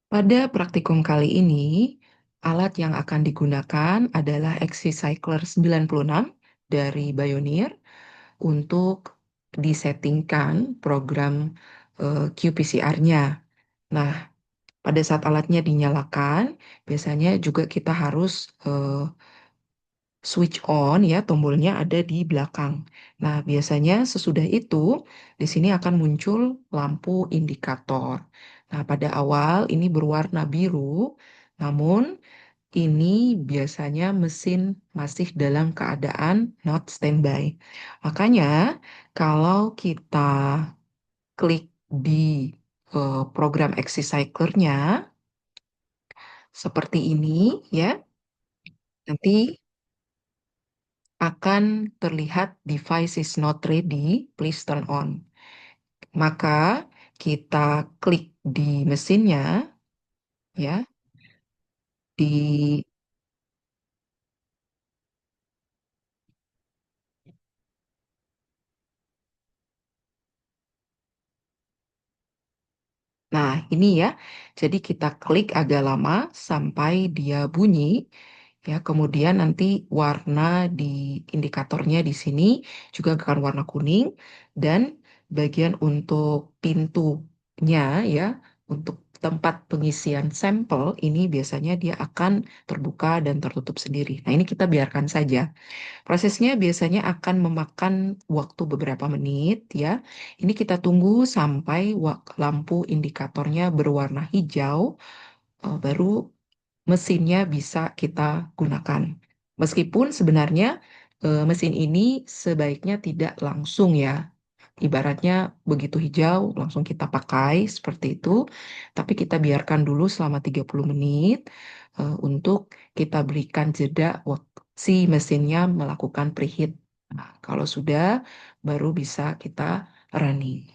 Pada praktikum kali ini, alat yang akan digunakan adalah Cycler 96 dari Bioneer untuk disettingkan program qPCR-nya. Nah, pada saat alatnya dinyalakan, biasanya juga kita harus switch on ya, tombolnya ada di belakang. Nah, biasanya sesudah itu di sini akan muncul lampu indikator. Nah, pada awal ini berwarna biru, namun ini biasanya mesin masih dalam keadaan not standby. Makanya, kalau kita klik di program Cycler-nya seperti ini ya, nanti akan terlihat device is not ready, please turn on. Maka kita klik di mesinnya ya, di Nah, ini ya. Jadi kita klik agak lama sampai dia bunyi ya. Kemudian nanti warna di indikatornya di sini juga akan warna kuning dan bagian untuk pintunya ya, untuk tempat pengisian sampel ini biasanya dia akan terbuka dan tertutup sendiri. Nah, ini kita biarkan saja. Prosesnya biasanya akan memakan waktu beberapa menit ya. Ini kita tunggu sampai lampu indikatornya berwarna hijau, baru mesinnya bisa kita gunakan. Meskipun sebenarnya mesin ini sebaiknya tidak langsung ya. Ibaratnya begitu hijau langsung kita pakai seperti itu. Tapi kita biarkan dulu selama 30 menit untuk kita berikan jeda waktu si mesinnya melakukan preheat. Nah, kalau sudah baru bisa kita running.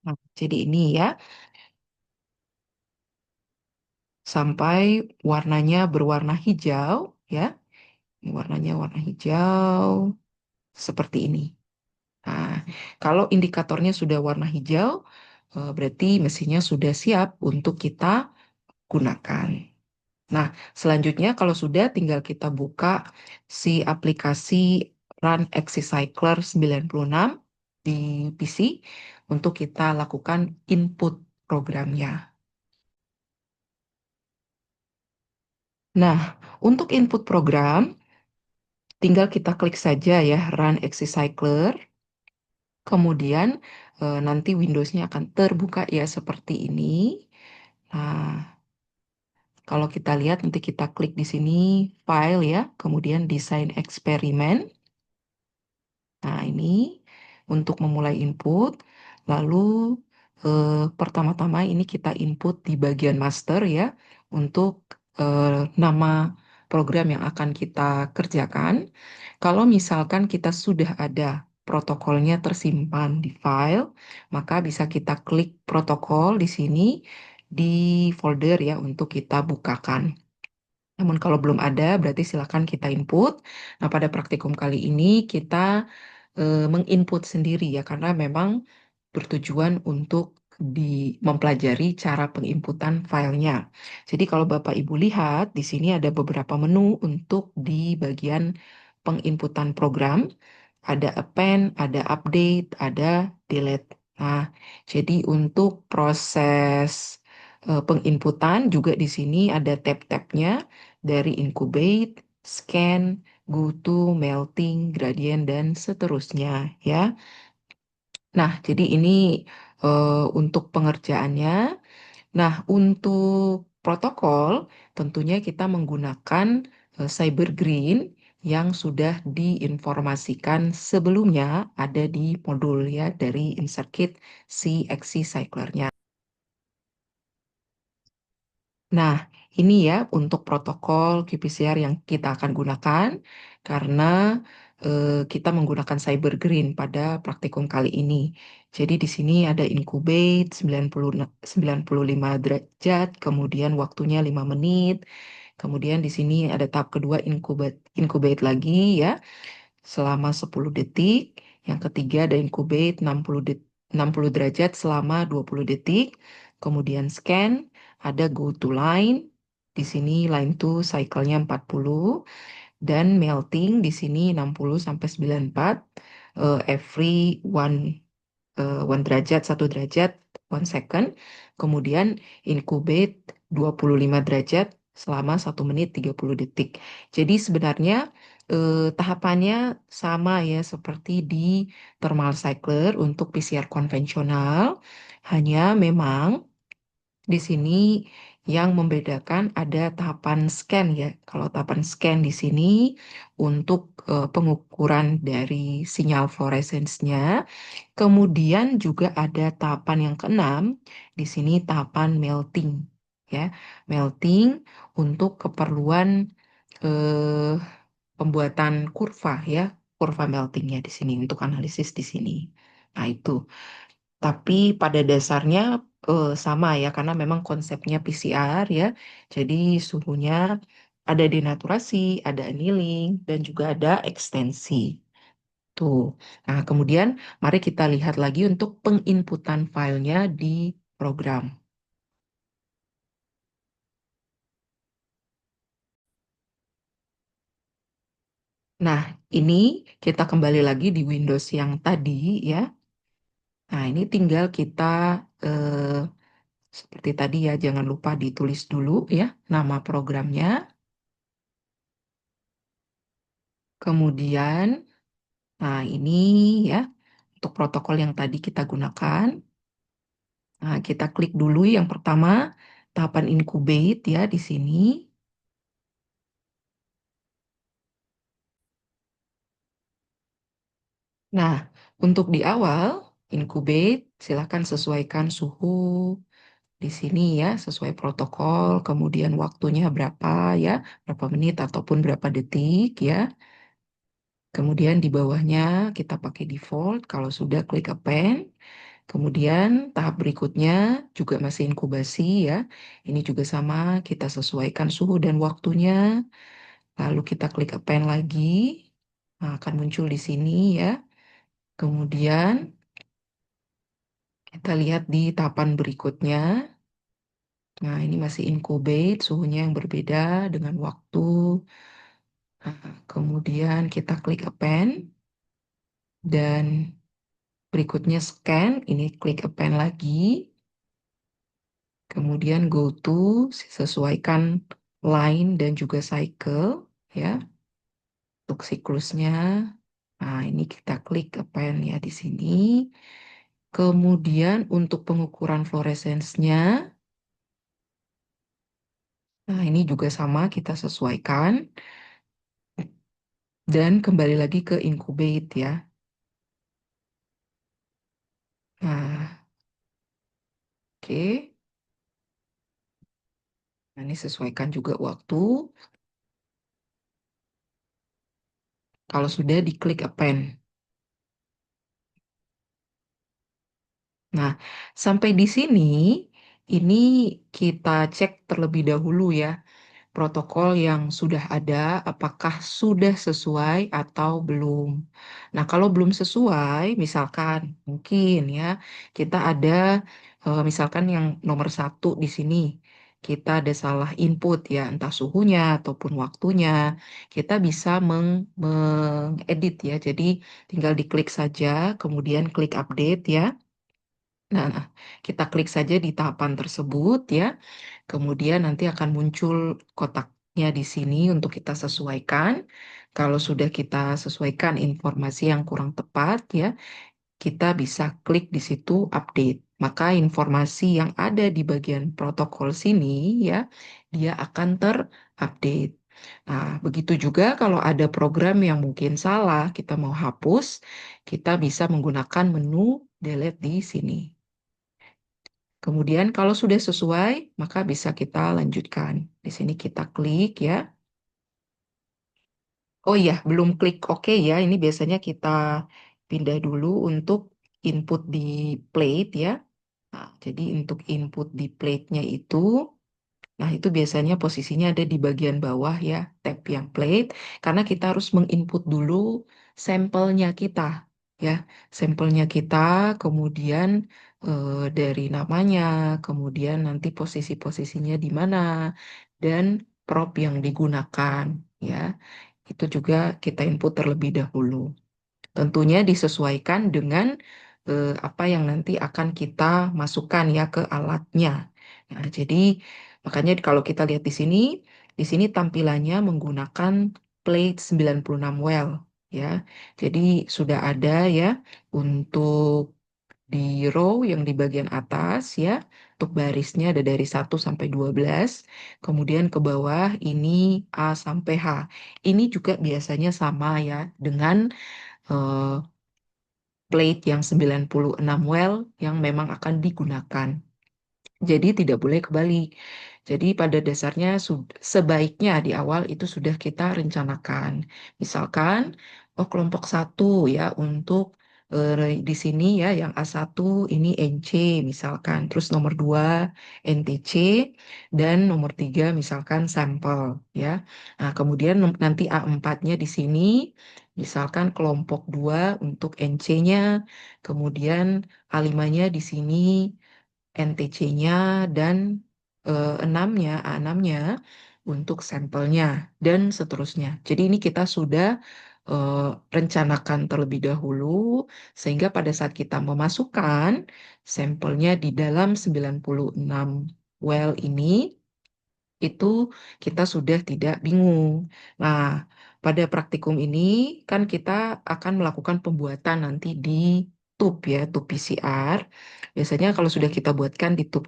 Nah, jadi ini ya sampai warnanya berwarna hijau ya. Ini warnanya warna hijau seperti ini. Nah, kalau indikatornya sudah warna hijau, berarti mesinnya sudah siap untuk kita gunakan. Nah, selanjutnya kalau sudah tinggal kita buka si aplikasi Run Cycler 96 di PC untuk kita lakukan input programnya. Nah, untuk input program, tinggal kita klik saja ya Run Cycler. Kemudian nanti Windows-nya akan terbuka ya seperti ini. Nah, kalau kita lihat nanti kita klik di sini file ya, kemudian desain eksperimen. Nah, ini untuk memulai input. Lalu pertama-tama ini kita input di bagian master ya untuk nama program yang akan kita kerjakan. Kalau misalkan kita sudah ada protokolnya tersimpan di file, maka bisa kita klik protokol di sini di folder ya untuk kita bukakan. Namun kalau belum ada, berarti silakan kita input. Nah, pada praktikum kali ini kita menginput sendiri ya, karena memang bertujuan untuk mempelajari cara penginputan filenya. Jadi kalau Bapak Ibu lihat, di sini ada beberapa menu untuk di bagian penginputan program. Ada append, ada update, ada delete. Nah, jadi untuk proses penginputan juga di sini ada tab-tabnya dari incubate, scan, go to, melting, gradient, dan seterusnya ya. Nah, jadi ini untuk pengerjaannya. Nah, untuk protokol tentunya kita menggunakan Cybergreen yang sudah diinformasikan sebelumnya ada di modul ya dari insert kit si Cycler-nya. Nah, ini ya untuk protokol qPCR yang kita akan gunakan karena kita menggunakan Cybergreen pada praktikum kali ini. Jadi di sini ada incubate 95 derajat, kemudian waktunya 5 menit. Kemudian di sini ada tahap kedua incubate lagi ya selama 10 detik. Yang ketiga ada incubate 60 derajat selama 20 detik. Kemudian scan, ada go to line. Di sini line to cycle-nya 40 dan melting di sini 60 sampai 94 every one derajat, 1 derajat, 1 second. Kemudian incubate 25 derajat selama 1 menit 30 detik. Jadi sebenarnya tahapannya sama ya seperti di thermal cycler untuk PCR konvensional. Hanya memang di sini yang membedakan ada tahapan scan ya. Kalau tahapan scan di sini untuk pengukuran dari sinyal fluoresensnya. Kemudian juga ada tahapan yang keenam, di sini tahapan melting, ya, melting untuk keperluan eh, pembuatan kurva, ya, kurva meltingnya di sini untuk analisis di sini. Nah itu, tapi pada dasarnya sama ya, karena memang konsepnya PCR ya, jadi suhunya ada denaturasi, ada annealing, dan juga ada ekstensi. Tuh. Nah, kemudian mari kita lihat lagi untuk penginputan filenya di program. Nah, ini kita kembali lagi di Windows yang tadi ya. Nah, ini tinggal kita eh, seperti tadi ya, jangan lupa ditulis dulu ya nama programnya. Kemudian, nah ini ya untuk protokol yang tadi kita gunakan. Nah, kita klik dulu yang pertama tahapan incubate ya di sini. Nah, untuk di awal, incubate, silakan sesuaikan suhu di sini ya, sesuai protokol, kemudian waktunya berapa ya, berapa menit ataupun berapa detik ya. Kemudian di bawahnya kita pakai default, kalau sudah klik append. Kemudian tahap berikutnya juga masih inkubasi ya. Ini juga sama, kita sesuaikan suhu dan waktunya. Lalu kita klik append lagi. Nah, akan muncul di sini ya. Kemudian kita lihat di tahapan berikutnya. Nah, ini masih incubate, suhunya yang berbeda dengan waktu. Nah, kemudian kita klik append dan berikutnya scan. Ini klik append lagi. Kemudian go to, sesuaikan line dan juga cycle ya untuk siklusnya. Nah, ini kita klik append ya di sini. Kemudian untuk pengukuran fluoresensnya, nah ini juga sama kita sesuaikan. Dan kembali lagi ke incubate ya. Nah, oke. Nah, ini sesuaikan juga waktu. Kalau sudah diklik append. Nah, sampai di sini, ini kita cek terlebih dahulu ya. Protokol yang sudah ada, apakah sudah sesuai atau belum. Nah, kalau belum sesuai, misalkan mungkin ya, kita ada misalkan yang nomor satu di sini, kita ada salah input ya, entah suhunya ataupun waktunya, kita bisa mengedit ya. Jadi tinggal diklik saja, kemudian klik update ya. Nah, kita klik saja di tahapan tersebut ya. Kemudian nanti akan muncul kotaknya di sini untuk kita sesuaikan. Kalau sudah kita sesuaikan informasi yang kurang tepat ya, kita bisa klik di situ update. Maka informasi yang ada di bagian protokol sini ya, dia akan terupdate. Nah, begitu juga kalau ada program yang mungkin salah, kita mau hapus, kita bisa menggunakan menu delete di sini. Kemudian kalau sudah sesuai, maka bisa kita lanjutkan. Di sini kita klik ya. Oh iya, belum klik OK ya. Ini biasanya kita pindah dulu untuk input di plate ya. Nah, jadi untuk input di plate-nya itu Nah, itu biasanya posisinya ada di bagian bawah ya, tab yang plate, karena kita harus menginput dulu sampelnya kita, ya, sampelnya kita, kemudian dari namanya, kemudian nanti posisi-posisinya di mana, dan prop yang digunakan, ya, itu juga kita input terlebih dahulu. Tentunya disesuaikan dengan apa yang nanti akan kita masukkan ya ke alatnya. Nah, jadi makanya kalau kita lihat di sini tampilannya menggunakan plate 96 well ya. Jadi sudah ada ya untuk di row yang di bagian atas ya, untuk barisnya ada dari 1 sampai 12. Kemudian ke bawah ini A sampai H. Ini juga biasanya sama ya dengan eh, plate yang 96 well yang memang akan digunakan. Jadi tidak boleh kebalik. Jadi pada dasarnya sebaiknya di awal itu sudah kita rencanakan. Misalkan, oh kelompok satu ya untuk di sini ya yang A1 ini NC misalkan. Terus nomor 2 NTC dan nomor 3 misalkan sampel ya. Nah, kemudian nanti A4-nya di sini misalkan kelompok 2 untuk NC-nya, kemudian A5-nya di sini NTC-nya dan 6-nya, A6-nya untuk sampelnya dan seterusnya. Jadi ini kita sudah eh, rencanakan terlebih dahulu sehingga pada saat kita memasukkan sampelnya di dalam 96 well ini itu kita sudah tidak bingung. Nah, pada praktikum ini kan kita akan melakukan pembuatan nanti di tub ya, tub PCR. Biasanya kalau sudah kita buatkan di tub,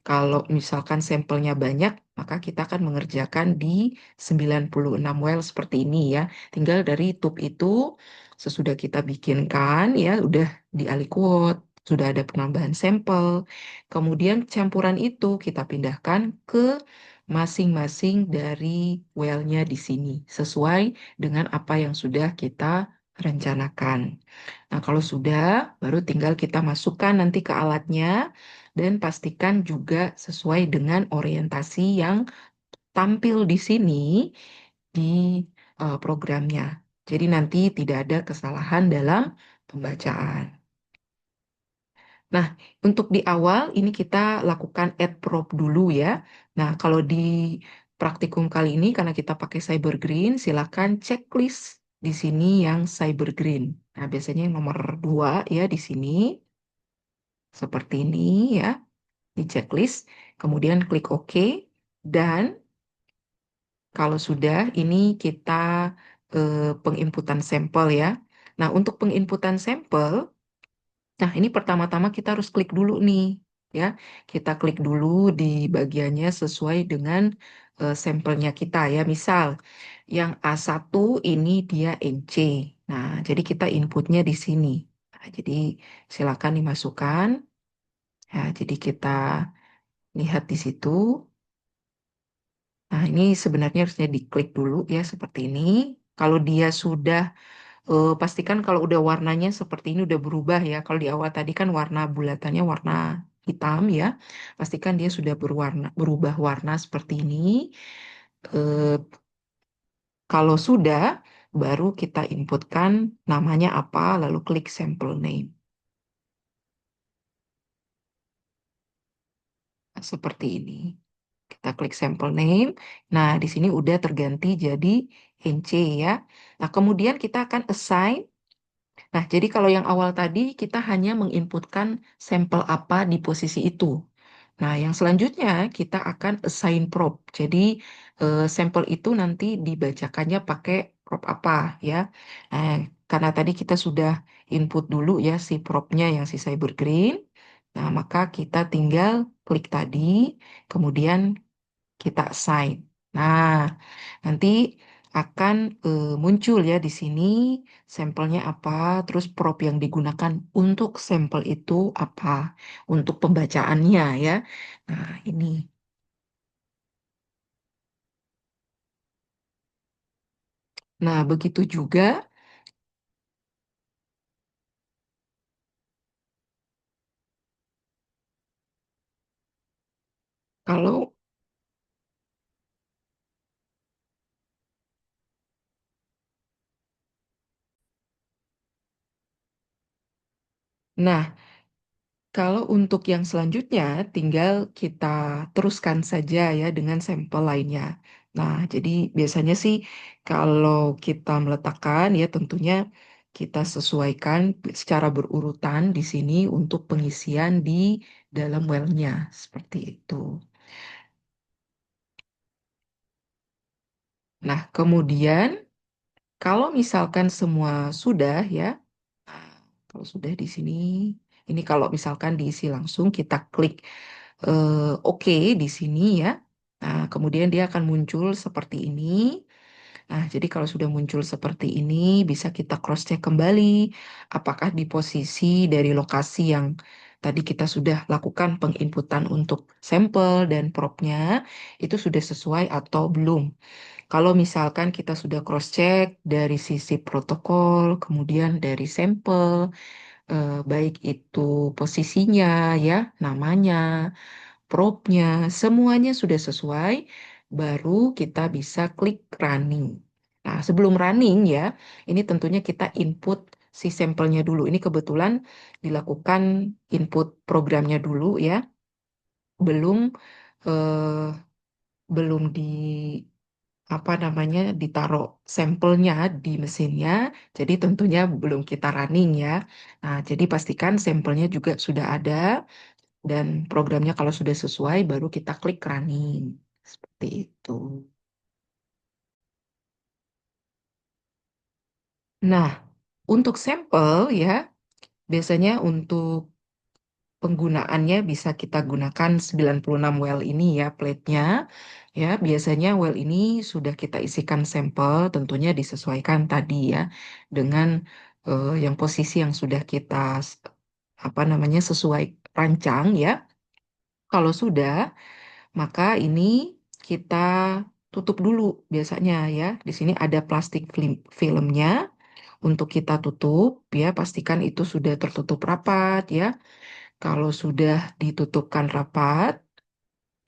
kalau misalkan sampelnya banyak, maka kita akan mengerjakan di 96 well seperti ini ya. Tinggal dari tub itu sesudah kita bikinkan ya, udah di aliquot, sudah ada penambahan sampel. Kemudian campuran itu kita pindahkan ke masing-masing dari well-nya di sini, sesuai dengan apa yang sudah kita rencanakan. Nah, kalau sudah, baru tinggal kita masukkan nanti ke alatnya dan pastikan juga sesuai dengan orientasi yang tampil di sini di programnya. Jadi nanti tidak ada kesalahan dalam pembacaan. Nah, untuk di awal ini kita lakukan add prop dulu ya. Nah, kalau di praktikum kali ini karena kita pakai Cyber Green, silakan checklist di sini yang Cyber Green. Nah, biasanya yang nomor 2 ya di sini seperti ini ya, di checklist. Kemudian klik OK dan kalau sudah ini kita penginputan sampel ya. Nah, untuk penginputan sampel nah, ini pertama-tama kita harus klik dulu nih, ya. Kita klik dulu di bagiannya sesuai dengan sampelnya kita ya. Misal, yang A1 ini dia NC. Nah, jadi kita inputnya di sini. Nah, jadi silakan dimasukkan. Ya, jadi kita lihat di situ. Nah, ini sebenarnya harusnya diklik dulu ya seperti ini. Kalau dia sudah pastikan kalau udah warnanya seperti ini udah berubah ya. Kalau di awal tadi kan warna bulatannya warna hitam ya. Pastikan dia sudah berubah warna seperti ini. Eh, Kalau sudah, baru kita inputkan namanya apa, lalu klik sample name. Nah, seperti ini. Kita klik sample name. Nah, di sini udah terganti jadi NC ya. Nah, kemudian kita akan assign. Nah, jadi kalau yang awal tadi kita hanya menginputkan sampel apa di posisi itu. Nah, yang selanjutnya kita akan assign prop. Jadi sampel itu nanti dibacakannya pakai prop apa ya. Nah, karena tadi kita sudah input dulu ya si propnya yang si cyber green. Nah, maka kita tinggal klik tadi, kemudian kita assign. Nah, nanti akan muncul ya di sini sampelnya apa, terus prop yang digunakan untuk sampel itu apa, untuk pembacaannya ya. Nah, ini. Nah, begitu juga kalau Nah, kalau untuk yang selanjutnya, tinggal kita teruskan saja ya dengan sampel lainnya. Nah, jadi biasanya sih kalau kita meletakkan ya tentunya kita sesuaikan secara berurutan di sini untuk pengisian di dalam well-nya. Seperti itu. Nah, kemudian kalau misalkan semua sudah ya, nah, kalau sudah di sini, ini kalau misalkan diisi langsung, kita klik oke di sini ya. Nah, kemudian dia akan muncul seperti ini. Nah, jadi kalau sudah muncul seperti ini, bisa kita cross-check kembali apakah di posisi dari lokasi yang tadi kita sudah lakukan penginputan untuk sampel dan propnya itu sudah sesuai atau belum. Kalau misalkan kita sudah cross-check dari sisi protokol, kemudian dari sampel, baik itu posisinya ya, namanya, propnya, semuanya sudah sesuai, baru kita bisa klik running. Nah, sebelum running ya, ini tentunya kita input si sampelnya dulu. Ini kebetulan dilakukan input programnya dulu ya, belum eh, belum di apa namanya ditaruh sampelnya di mesinnya. Jadi tentunya belum kita running ya. Nah, jadi pastikan sampelnya juga sudah ada dan programnya kalau sudah sesuai baru kita klik running. Seperti itu. Nah, untuk sampel ya, biasanya untuk penggunaannya bisa kita gunakan 96 well ini ya plate-nya. Ya, biasanya well ini sudah kita isikan sampel, tentunya disesuaikan tadi ya dengan yang posisi yang sudah kita apa namanya sesuai rancang ya. Kalau sudah, maka ini kita tutup dulu biasanya ya. Di sini ada plastik filmnya untuk kita tutup ya. Pastikan itu sudah tertutup rapat ya. Kalau sudah ditutupkan rapat,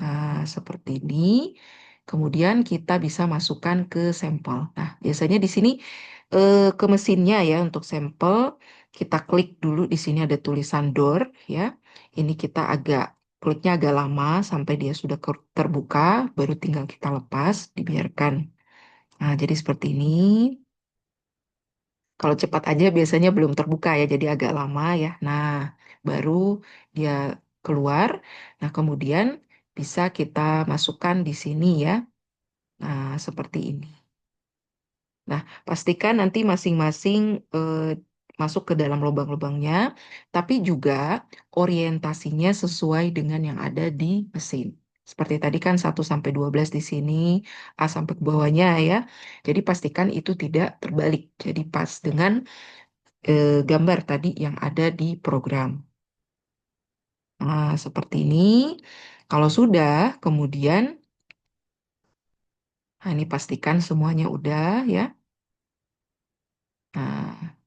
nah seperti ini, kemudian kita bisa masukkan ke sampel. Nah, biasanya di sini ke mesinnya ya untuk sampel, kita klik dulu di sini ada tulisan door ya. Ini kita kliknya agak lama sampai dia sudah terbuka, baru tinggal kita lepas, dibiarkan. Nah, jadi seperti ini. Kalau cepat aja biasanya belum terbuka ya, jadi agak lama ya. Nah, baru dia keluar. Nah, kemudian bisa kita masukkan di sini ya. Nah, seperti ini. Nah, pastikan nanti masing-masing eh, masuk ke dalam lubang-lubangnya, tapi juga orientasinya sesuai dengan yang ada di mesin. Seperti tadi kan 1 sampai 12 di sini, A sampai ke bawahnya ya. Jadi pastikan itu tidak terbalik. Jadi pas dengan gambar tadi yang ada di program. Nah, seperti ini. Kalau sudah, kemudian, nah ini pastikan semuanya udah ya. Nah,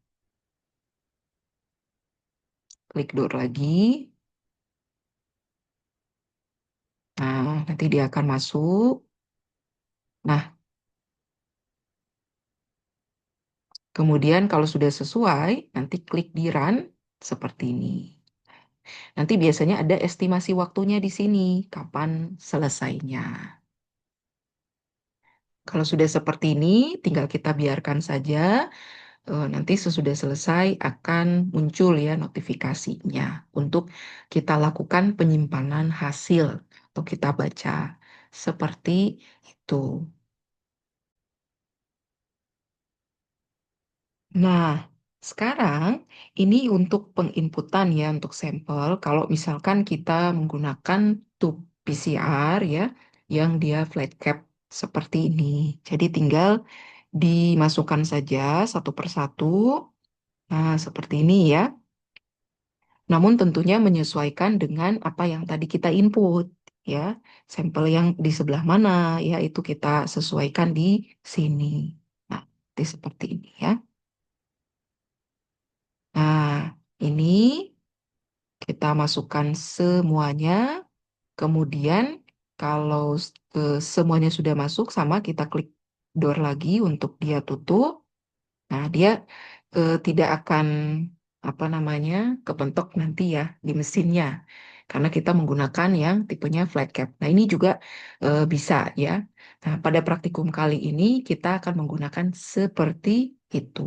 klik door lagi. Nah, nanti dia akan masuk. Nah, kemudian kalau sudah sesuai, nanti klik di run seperti ini. Nanti biasanya ada estimasi waktunya di sini, kapan selesainya. Kalau sudah seperti ini, tinggal kita biarkan saja. Nanti sesudah selesai akan muncul ya notifikasinya untuk kita lakukan penyimpanan hasil atau kita baca seperti itu. Nah, sekarang ini untuk penginputan ya untuk sampel. Kalau misalkan kita menggunakan tube PCR ya yang dia flat cap seperti ini. Jadi tinggal dimasukkan saja satu persatu. Nah, seperti ini ya. Namun tentunya menyesuaikan dengan apa yang tadi kita input ya. Sampel yang di sebelah mana ya itu kita sesuaikan di sini. Nah, seperti ini ya. Nah, ini kita masukkan semuanya. Kemudian kalau semuanya sudah masuk sama kita klik door lagi untuk dia tutup. Nah, dia tidak akan apa namanya kepentok nanti ya di mesinnya karena kita menggunakan yang tipenya flat cap. Nah, ini juga bisa ya. Nah, pada praktikum kali ini kita akan menggunakan seperti itu.